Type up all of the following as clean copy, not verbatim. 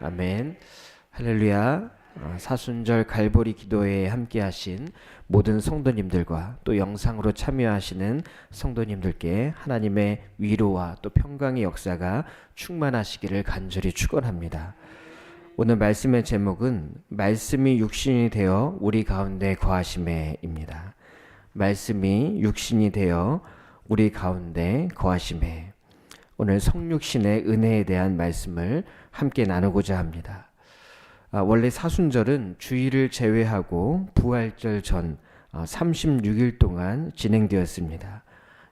아멘. 할렐루야. 사순절 갈보리 기도회에 함께 하신 모든 성도님들과 또 영상으로 참여하시는 성도님들께 하나님의 위로와 또 평강의 역사가 충만하시기를 간절히 축원합니다. 오늘 말씀의 제목은 말씀이 육신이 되어 우리 가운데 거하심에입니다. 말씀이 육신이 되어 우리 가운데 거하심에. 오늘 성육신의 은혜에 대한 말씀을 함께 나누고자 합니다. 원래 사순절은 주일을 제외하고 부활절 전 36일 동안 진행되었습니다.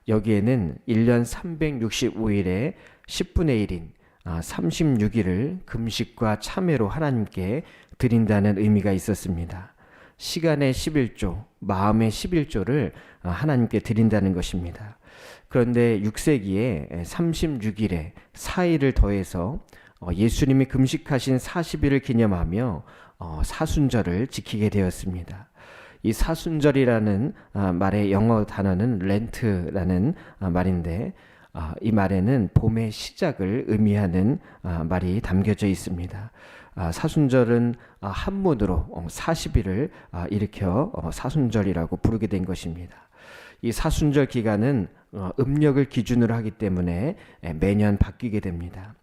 여기에는 1년 365일에 10분의 1인 36일을 금식과 참회로 하나님께 드린다는 의미가 있었습니다. 시간의 11조, 마음의 11조를 하나님께 드린다는 것입니다. 그런데 6세기에 36일에 4일을 더해서 예수님이 금식하신 40일을 기념하며 사순절을 지키게 되었습니다. 이 사순절이라는 말의 영어 단어는 렌트라는 말인데 이 말에는 봄의 시작을 의미하는 말이 담겨져 있습니다. 사순절은 한문으로 40일을 일으켜 사순절이라고 부르게 된 것입니다. 이 사순절 기간은 음력을 기준으로 하기 때문에 매년 바뀌게 됩니다.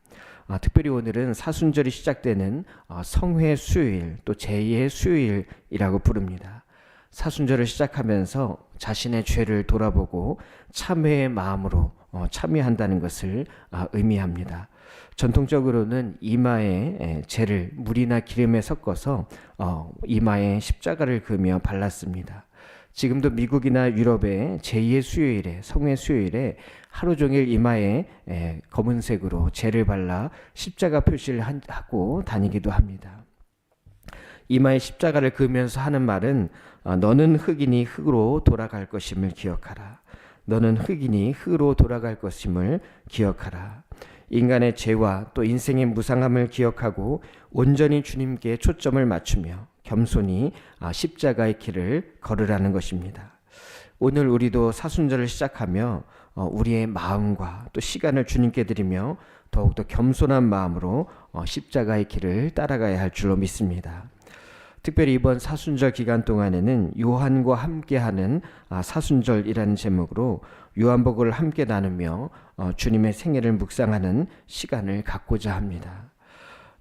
특별히 오늘은 사순절이 시작되는 성회 수요일 또 제2의 수요일이라고 부릅니다. 사순절을 시작하면서 자신의 죄를 돌아보고 참회의 마음으로 참여한다는 것을 의미합니다. 전통적으로는 이마에 재를 물이나 기름에 섞어서 이마에 십자가를 그으며 발랐습니다. 지금도 미국이나 유럽의 제2의 수요일에 성회 수요일에 하루 종일 이마에 검은색으로 재를 발라 십자가 표시를 하고 다니기도 합니다. 이마에 십자가를 그으면서 하는 말은 너는 흙이니 흙으로 돌아갈 것임을 기억하라. 너는 흙이니 흙으로 돌아갈 것임을 기억하라. 인간의 죄와 또 인생의 무상함을 기억하고 온전히 주님께 초점을 맞추며 겸손히 십자가의 길을 걸으라는 것입니다. 오늘 우리도 사순절을 시작하며 우리의 마음과 또 시간을 주님께 드리며 더욱더 겸손한 마음으로 십자가의 길을 따라가야 할 줄로 믿습니다. 특별히 이번 사순절 기간 동안에는 요한과 함께하는 사순절이라는 제목으로 요한복음을 함께 나누며 주님의 생애를 묵상하는 시간을 갖고자 합니다.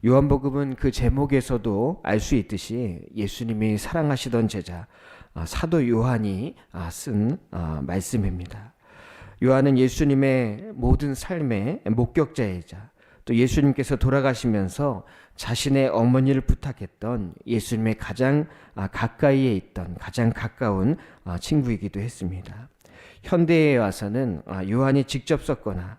요한복음은 그 제목에서도 알 수 있듯이 예수님이 사랑하시던 제자 사도 요한이 쓴 말씀입니다. 요한은 예수님의 모든 삶의 목격자이자 또 예수님께서 돌아가시면서 자신의 어머니를 부탁했던 예수님의 가장 가까이에 있던 가장 가까운 친구이기도 했습니다. 현대에 와서는 요한이 직접 썼거나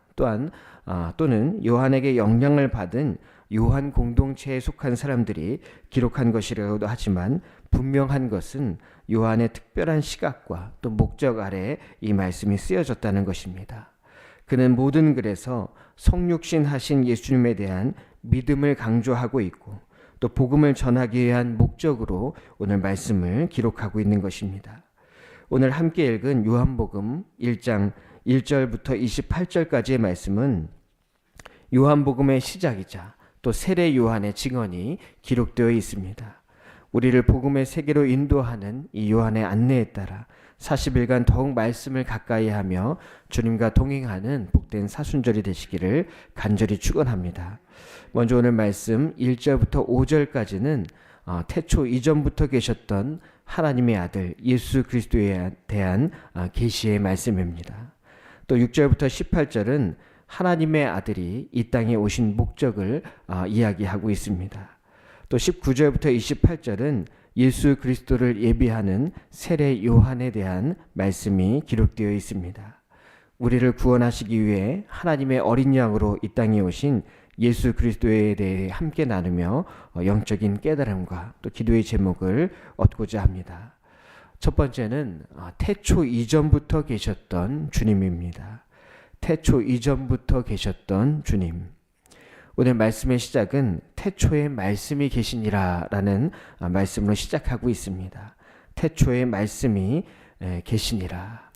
또는 요한에게 영향을 받은 요한 공동체에 속한 사람들이 기록한 것이라고도 하지만 분명한 것은 요한의 특별한 시각과 또 목적 아래 이 말씀이 쓰여졌다는 것입니다. 그는 모든 글에서 성육신 하신 예수님에 대한 믿음을 강조하고 있고 또 복음을 전하기 위한 목적으로 오늘 말씀을 기록하고 있는 것입니다. 오늘 함께 읽은 요한복음 1장 1절부터 28절까지의 말씀은 요한복음의 시작이자 또 세례 요한의 증언이 기록되어 있습니다. 우리를 복음의 세계로 인도하는 이 요한의 안내에 따라 40일간 더욱 말씀을 가까이 하며 주님과 동행하는 복된 사순절이 되시기를 간절히 축원합니다. 먼저 오늘 말씀 1절부터 5절까지는 태초 이전부터 계셨던 하나님의 아들 예수 그리스도에 대한 계시의 말씀입니다. 또 6절부터 18절은 하나님의 아들이 이 땅에 오신 목적을 이야기하고 있습니다. 또 19절부터 28절은 예수 그리스도를 예비하는 세례 요한에 대한 말씀이 기록되어 있습니다. 우리를 구원하시기 위해 하나님의 어린 양으로 이 땅에 오신 예수 그리스도에 대해 함께 나누며 영적인 깨달음과 또 기도의 제목을 얻고자 합니다. 첫 번째는 태초 이전부터 계셨던 주님입니다. 태초 이전부터 계셨던 주님. 오늘 말씀의 시작은 태초에 말씀이 계시니라 라는 말씀으로 시작하고 있습니다. 태초에 말씀이 계시니라.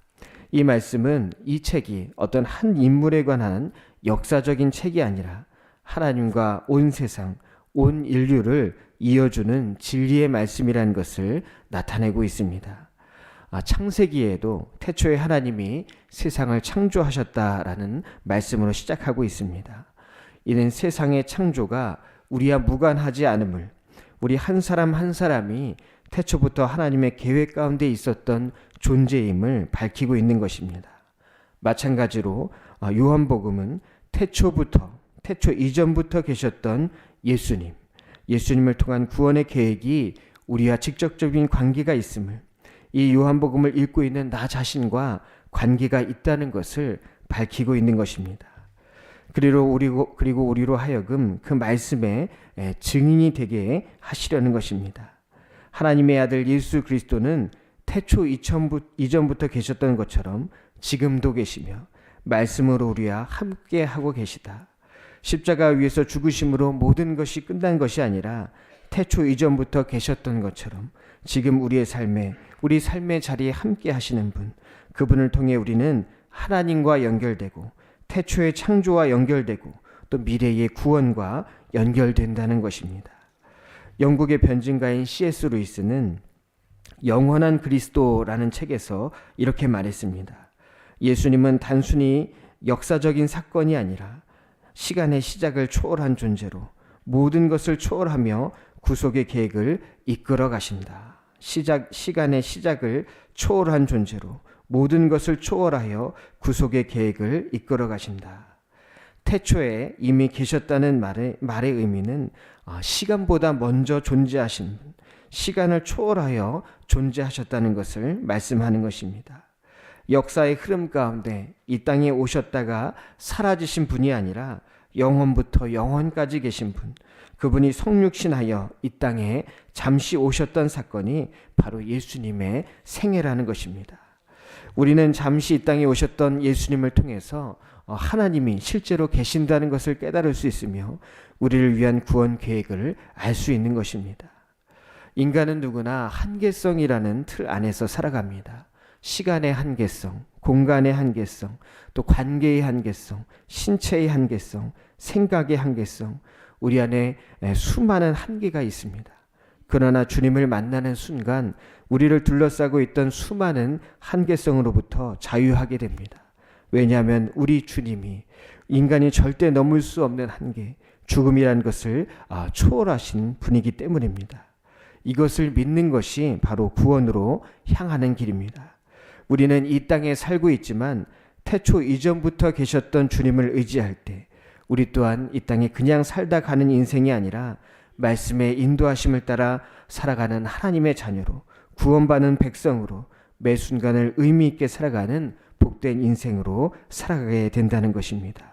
이 말씀은 이 책이 어떤 한 인물에 관한 역사적인 책이 아니라 하나님과 온 세상, 온 인류를 이어주는 진리의 말씀이라는 것을 나타내고 있습니다. 창세기에도 태초에 하나님이 세상을 창조하셨다라는 말씀으로 시작하고 있습니다. 이는 세상의 창조가 우리와 무관하지 않음을, 우리 한 사람 한 사람이 태초부터 하나님의 계획 가운데 있었던 존재임을 밝히고 있는 것입니다. 마찬가지로 요한복음은 태초 이전부터 계셨던 예수님을 통한 구원의 계획이 우리와 직접적인 관계가 있음을, 이 요한복음을 읽고 있는 나 자신과 관계가 있다는 것을 밝히고 있는 것입니다. 그리고 우리로 하여금 그 말씀의 증인이 되게 하시려는 것입니다. 하나님의 아들 예수 그리스도는 태초 이전부터 계셨던 것처럼 지금도 계시며 말씀으로 우리와 함께 하고 계시다. 십자가 위에서 죽으심으로 모든 것이 끝난 것이 아니라 태초 이전부터 계셨던 것처럼 지금 우리 삶의 자리에 함께 하시는 분, 그분을 통해 우리는 하나님과 연결되고 태초의 창조와 연결되고 또 미래의 구원과 연결된다는 것입니다. 영국의 변증가인 C.S. 루이스는 영원한 그리스도라는 책에서 이렇게 말했습니다. 예수님은 단순히 역사적인 사건이 아니라 시간의 시작을 초월한 존재로 모든 것을 초월하며 구속의 계획을 이끌어 가신다. 시간의 시작을 초월한 존재로 모든 것을 초월하여 구속의 계획을 이끌어 가신다. 태초에 이미 계셨다는 말의 의미는 시간보다 먼저 존재하신 분, 시간을 초월하여 존재하셨다는 것을 말씀하는 것입니다. 역사의 흐름 가운데 이 땅에 오셨다가 사라지신 분이 아니라 영원부터 영원까지 계신 분, 그분이 성육신하여 이 땅에 잠시 오셨던 사건이 바로 예수님의 생애라는 것입니다. 우리는 잠시 이 땅에 오셨던 예수님을 통해서 하나님이 실제로 계신다는 것을 깨달을 수 있으며 우리를 위한 구원 계획을 알 수 있는 것입니다. 인간은 누구나 한계성이라는 틀 안에서 살아갑니다. 시간의 한계성, 공간의 한계성, 또 관계의 한계성, 신체의 한계성, 생각의 한계성, 우리 안에 수많은 한계가 있습니다. 그러나 주님을 만나는 순간 우리를 둘러싸고 있던 수많은 한계성으로부터 자유하게 됩니다. 왜냐하면 우리 주님이 인간이 절대 넘을 수 없는 한계, 죽음이라는 것을 초월하신 분이기 때문입니다. 이것을 믿는 것이 바로 구원으로 향하는 길입니다. 우리는 이 땅에 살고 있지만 태초 이전부터 계셨던 주님을 의지할 때 우리 또한 이 땅에 그냥 살다 가는 인생이 아니라 말씀의 인도하심을 따라 살아가는 하나님의 자녀로, 구원받는 백성으로 매 순간을 의미 있게 살아가는 복된 인생으로 살아가게 된다는 것입니다.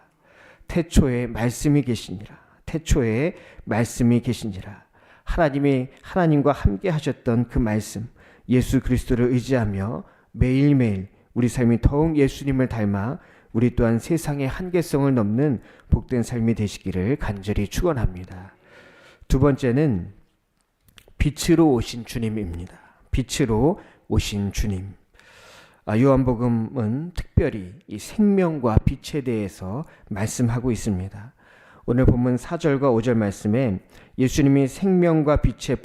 태초에 말씀이 계시니라. 태초에 말씀이 계시니라. 하나님과 함께 하셨던 그 말씀, 예수 그리스도를 의지하며 매일매일 우리 삶이 더욱 예수님을 닮아 우리 또한 세상의 한계성을 넘는 복된 삶이 되시기를 간절히 축원합니다. 두 번째는 빛으로 오신 주님입니다. 빛으로 오신 주님. 요한복음은 특별히 이 생명과 빛에 대해서 말씀하고 있습니다. 오늘 본문 4절과 5절 말씀에 예수님이 생명과 빛의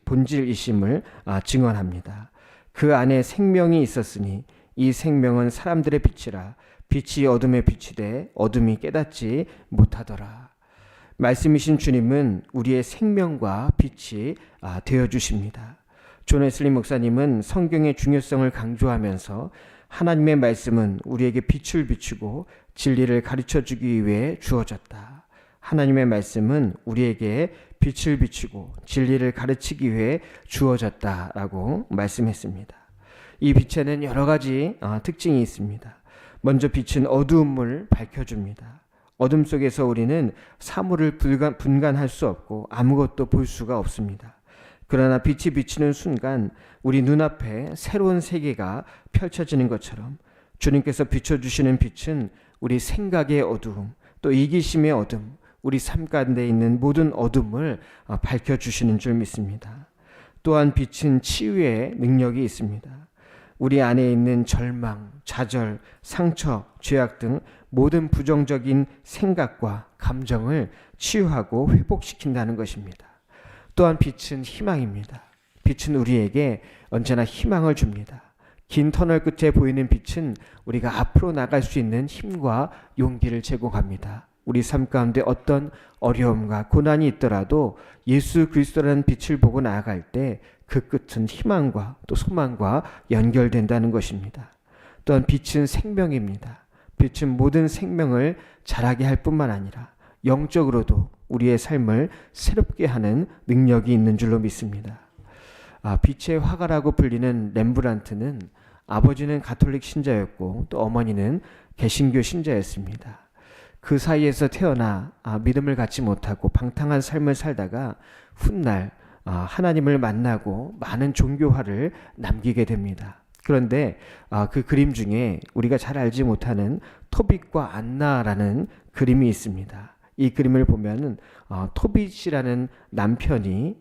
본질이심을 증언합니다. 그 안에 생명이 있었으니 이 생명은 사람들의 빛이라 빛이 어둠에 비치되 어둠이 깨닫지 못하더라. 말씀이신 주님은 우리의 생명과 빛이 되어주십니다. 존 웨슬리 목사님은 성경의 중요성을 강조하면서 하나님의 말씀은 우리에게 빛을 비추고 진리를 가르쳐주기 위해 주어졌다. 하나님의 말씀은 우리에게 빛을 비추고 진리를 가르치기 위해 주어졌다라고 말씀했습니다. 이 빛에는 여러 가지 특징이 있습니다. 먼저 빛은 어두움을 밝혀줍니다. 어둠 속에서 우리는 사물을 분간할 수 없고 아무것도 볼 수가 없습니다. 그러나 빛이 비치는 순간 우리 눈앞에 새로운 세계가 펼쳐지는 것처럼 주님께서 비춰주시는 빛은 우리 생각의 어두움, 또 이기심의 어둠, 우리 삶 가운데 있는 모든 어둠을 밝혀주시는 줄 믿습니다. 또한 빛은 치유의 능력이 있습니다. 우리 안에 있는 절망, 좌절, 상처, 죄악 등 모든 부정적인 생각과 감정을 치유하고 회복시킨다는 것입니다. 또한 빛은 희망입니다. 빛은 우리에게 언제나 희망을 줍니다. 긴 터널 끝에 보이는 빛은 우리가 앞으로 나갈 수 있는 힘과 용기를 제공합니다. 우리 삶 가운데 어떤 어려움과 고난이 있더라도 예수 그리스도라는 빛을 보고 나아갈 때 그 끝은 희망과 또 소망과 연결된다는 것입니다. 또한 빛은 생명입니다. 빛은 모든 생명을 자라게 할 뿐만 아니라 영적으로도 우리의 삶을 새롭게 하는 능력이 있는 줄로 믿습니다. 빛의 화가라고 불리는 렘브란트는 아버지는 가톨릭 신자였고 또 어머니는 개신교 신자였습니다. 그 사이에서 태어나 믿음을 갖지 못하고 방탕한 삶을 살다가 훗날 하나님을 만나고 많은 종교화를 남기게 됩니다. 그런데 그 그림 중에 우리가 잘 알지 못하는 토빗과 안나라는 그림이 있습니다. 이 그림을 보면은 토빗이라는 남편이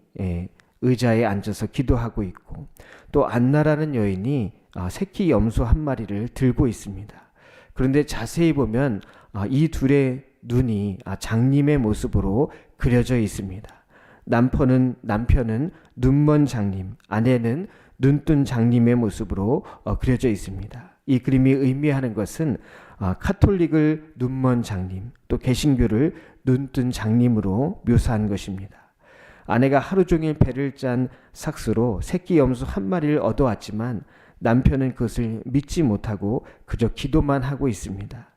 의자에 앉아서 기도하고 있고 또 안나라는 여인이 새끼 염소 한 마리를 들고 있습니다. 그런데 자세히 보면 이 둘의 눈이 장님의 모습으로 그려져 있습니다. 남편은 눈먼 장님, 아내는 눈뜬 장님의 모습으로 그려져 있습니다. 이 그림이 의미하는 것은 카톨릭을 눈먼 장님, 또 개신교를 눈뜬 장님으로 묘사한 것입니다. 아내가 하루 종일 배를 짠 삭스로 새끼 염소 한 마리를 얻어왔지만 남편은 그것을 믿지 못하고 그저 기도만 하고 있습니다.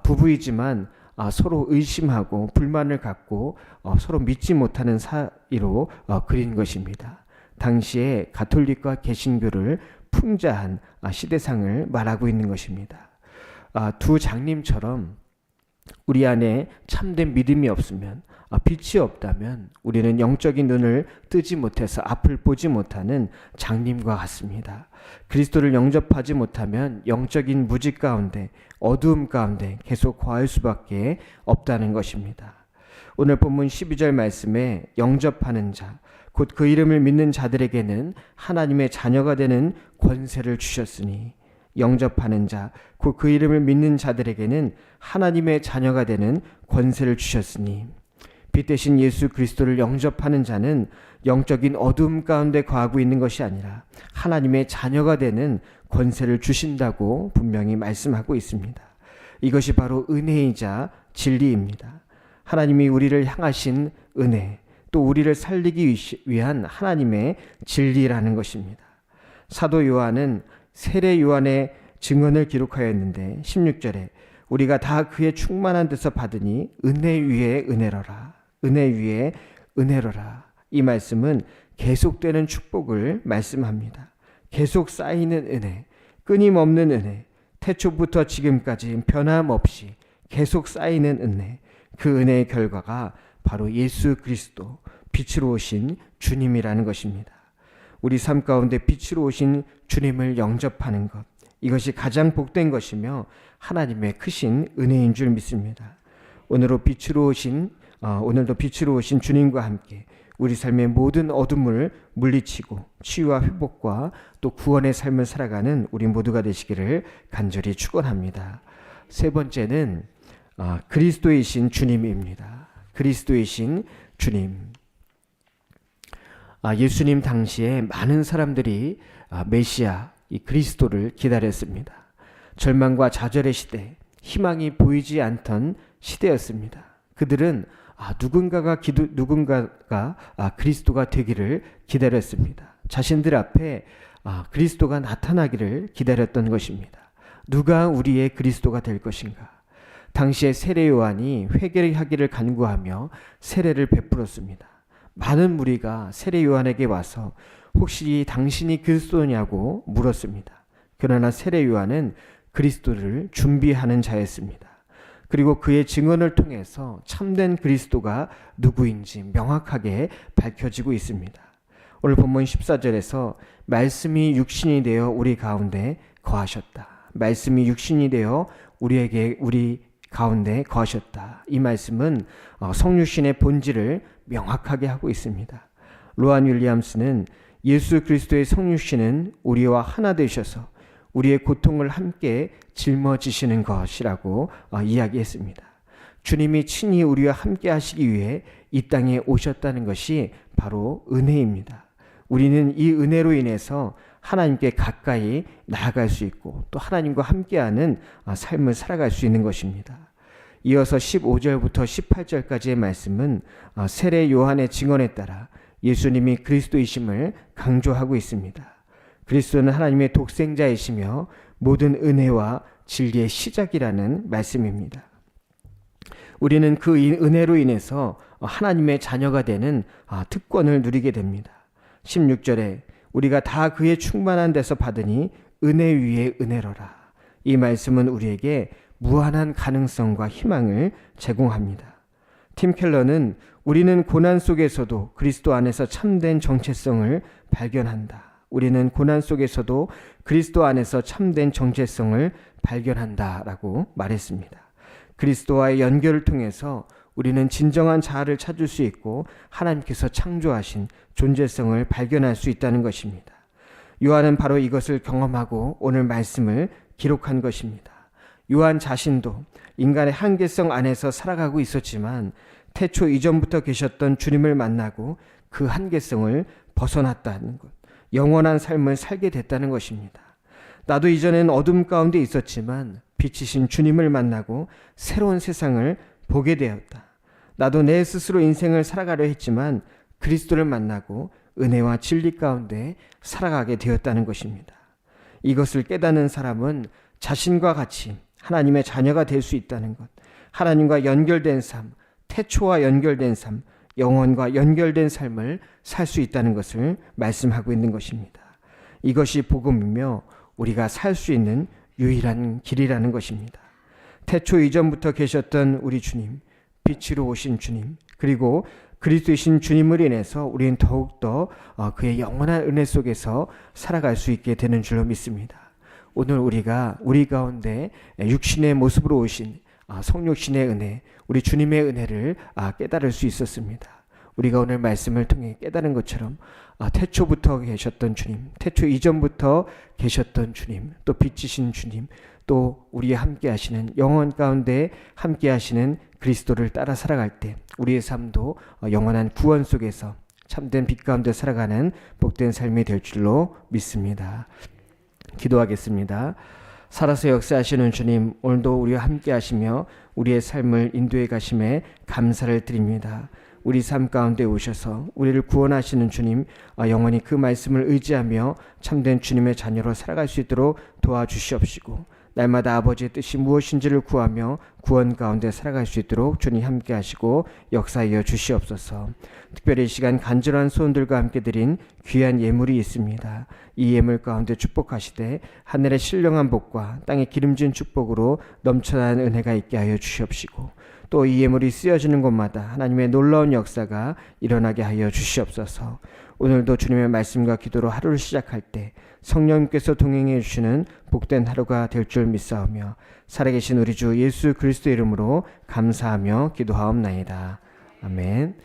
부부이지만 서로 의심하고 불만을 갖고 서로 믿지 못하는 사이로 그린 것입니다. 당시에 가톨릭과 개신교를 풍자한 시대상을 말하고 있는 것입니다. 두 장님처럼 우리 안에 참된 믿음이 없으면 빛이 없다면 우리는 영적인 눈을 뜨지 못해서 앞을 보지 못하는 장님과 같습니다. 그리스도를 영접하지 못하면 영적인 무지 가운데 어두움 가운데 계속 거할 수밖에 없다는 것입니다. 오늘 본문 12절 말씀에 영접하는 자, 곧 그 이름을 믿는 자들에게는 하나님의 자녀가 되는 권세를 주셨으니 영접하는 자, 곧 그 이름을 믿는 자들에게는 하나님의 자녀가 되는 권세를 주셨으니 빛 대신 예수 그리스도를 영접하는 자는 영적인 어둠 가운데 거하고 있는 것이 아니라 하나님의 자녀가 되는 권세를 주신다고 분명히 말씀하고 있습니다. 이것이 바로 은혜이자 진리입니다. 하나님이 우리를 향하신 은혜, 또 우리를 살리기 위한 하나님의 진리라는 것입니다. 사도 요한은 세례 요한의 증언을 기록하였는데 16절에 우리가 다 그의 충만한 데서 받으니 은혜 위에 은혜로라, 은혜 위에 은혜로라. 이 말씀은 계속되는 축복을 말씀합니다. 계속 쌓이는 은혜, 끊임없는 은혜, 태초부터 지금까지 변함없이 계속 쌓이는 은혜, 그 은혜의 결과가 바로 예수 그리스도, 빛으로 오신 주님이라는 것입니다. 우리 삶 가운데 빛으로 오신 주님을 영접하는 것, 이것이 가장 복된 것이며 하나님의 크신 은혜인 줄 믿습니다. 오늘도 빛으로 오신 주님과 함께 우리 삶의 모든 어둠을 물리치고 치유와 회복과 또 구원의 삶을 살아가는 우리 모두가 되시기를 간절히 축원합니다. 세 번째는 그리스도이신 주님입니다. 그리스도이신 주님. 예수님 당시에 많은 사람들이 메시아, 이 그리스도를 기다렸습니다. 절망과 좌절의 시대, 희망이 보이지 않던 시대였습니다. 그들은 누군가가 그리스도가 되기를 기다렸습니다. 자신들 앞에 그리스도가 나타나기를 기다렸던 것입니다. 누가 우리의 그리스도가 될 것인가? 당시에 세례 요한이 회개하기를 간구하며 세례를 베풀었습니다. 많은 무리가 세례 요한에게 와서 혹시 당신이 그리스도냐고 물었습니다. 그러나 세례 요한은 그리스도를 준비하는 자였습니다. 그리고 그의 증언을 통해서 참된 그리스도가 누구인지 명확하게 밝혀지고 있습니다. 오늘 본문 14절에서 말씀이 육신이 되어 우리 가운데 거하셨다. 말씀이 육신이 되어 우리 가운데 거하셨다. 이 말씀은 성육신의 본질을 명확하게 하고 있습니다. 로안 윌리엄스는 예수 그리스도의 성육신은 우리와 하나 되셔서 우리의 고통을 함께 짊어지시는 것이라고 이야기했습니다. 주님이 친히 우리와 함께 하시기 위해 이 땅에 오셨다는 것이 바로 은혜입니다. 우리는 이 은혜로 인해서 하나님께 가까이 나아갈 수 있고 또 하나님과 함께하는 삶을 살아갈 수 있는 것입니다. 이어서 15절부터 18절까지의 말씀은 세례 요한의 증언에 따라 예수님이 그리스도이심을 강조하고 있습니다. 그리스도는 하나님의 독생자이시며 모든 은혜와 진리의 시작이라는 말씀입니다. 우리는 그 은혜로 인해서 하나님의 자녀가 되는 특권을 누리게 됩니다. 16절에 우리가 다 그의 충만한 데서 받으니 은혜 위에 은혜로라. 이 말씀은 우리에게 무한한 가능성과 희망을 제공합니다. 팀 켈러는 우리는 고난 속에서도 그리스도 안에서 참된 정체성을 발견한다. 우리는 고난 속에서도 그리스도 안에서 참된 정체성을 발견한다라고 말했습니다. 그리스도와의 연결을 통해서 우리는 진정한 자아를 찾을 수 있고 하나님께서 창조하신 존재성을 발견할 수 있다는 것입니다. 요한은 바로 이것을 경험하고 오늘 말씀을 기록한 것입니다. 요한 자신도 인간의 한계성 안에서 살아가고 있었지만 태초 이전부터 계셨던 주님을 만나고 그 한계성을 벗어났다는 것, 영원한 삶을 살게 됐다는 것입니다. 나도 이전엔 어둠 가운데 있었지만 빛이신 주님을 만나고 새로운 세상을 보게 되었다. 나도 내 스스로 인생을 살아가려 했지만 그리스도를 만나고 은혜와 진리 가운데 살아가게 되었다는 것입니다. 이것을 깨닫는 사람은 자신과 같이 하나님의 자녀가 될 수 있다는 것, 하나님과 연결된 삶, 태초와 연결된 삶, 영혼과 연결된 삶을 살 수 있다는 것을 말씀하고 있는 것입니다. 이것이 복음이며 우리가 살 수 있는 유일한 길이라는 것입니다. 태초 이전부터 계셨던 우리 주님, 빛으로 오신 주님, 그리고 그리스도이신 주님을 인해서 우리는 더욱더 그의 영원한 은혜 속에서 살아갈 수 있게 되는 줄로 믿습니다. 오늘 우리가 우리 가운데 육신의 모습으로 오신 성육신의 은혜, 우리 주님의 은혜를 깨달을 수 있었습니다. 우리가 오늘 말씀을 통해 깨달은 것처럼 태초부터 계셨던 주님, 태초 이전부터 계셨던 주님, 또 빛이신 주님, 또 우리와 함께 하시는 영원 가운데 함께 하시는 그리스도를 따라 살아갈 때 우리의 삶도 영원한 구원 속에서 참된 빛 가운데 살아가는 복된 삶이 될 줄로 믿습니다. 기도하겠습니다. 살아서 역사하시는 주님, 오늘도 우리와 함께 하시며 우리의 삶을 인도해 가심에 감사를 드립니다. 우리 삶 가운데 오셔서 우리를 구원하시는 주님, 영원히 그 말씀을 의지하며 참된 주님의 자녀로 살아갈 수 있도록 도와주시옵시고 날마다 아버지의 뜻이 무엇인지를 구하며 구원 가운데 살아갈 수 있도록 주님 함께 하시고 역사하여 주시옵소서. 특별히 이 시간 간절한 소원들과 함께 드린 귀한 예물이 있습니다. 이 예물 가운데 축복하시되 하늘의 신령한 복과 땅의 기름진 축복으로 넘쳐나는 은혜가 있게 하여 주시옵시고 또 이 예물이 쓰여지는 곳마다 하나님의 놀라운 역사가 일어나게 하여 주시옵소서. 오늘도 주님의 말씀과 기도로 하루를 시작할 때 성령님께서 동행해 주시는 복된 하루가 될 줄 믿사오며 살아계신 우리 주 예수 그리스도 이름으로 감사하며 기도하옵나이다. 아멘.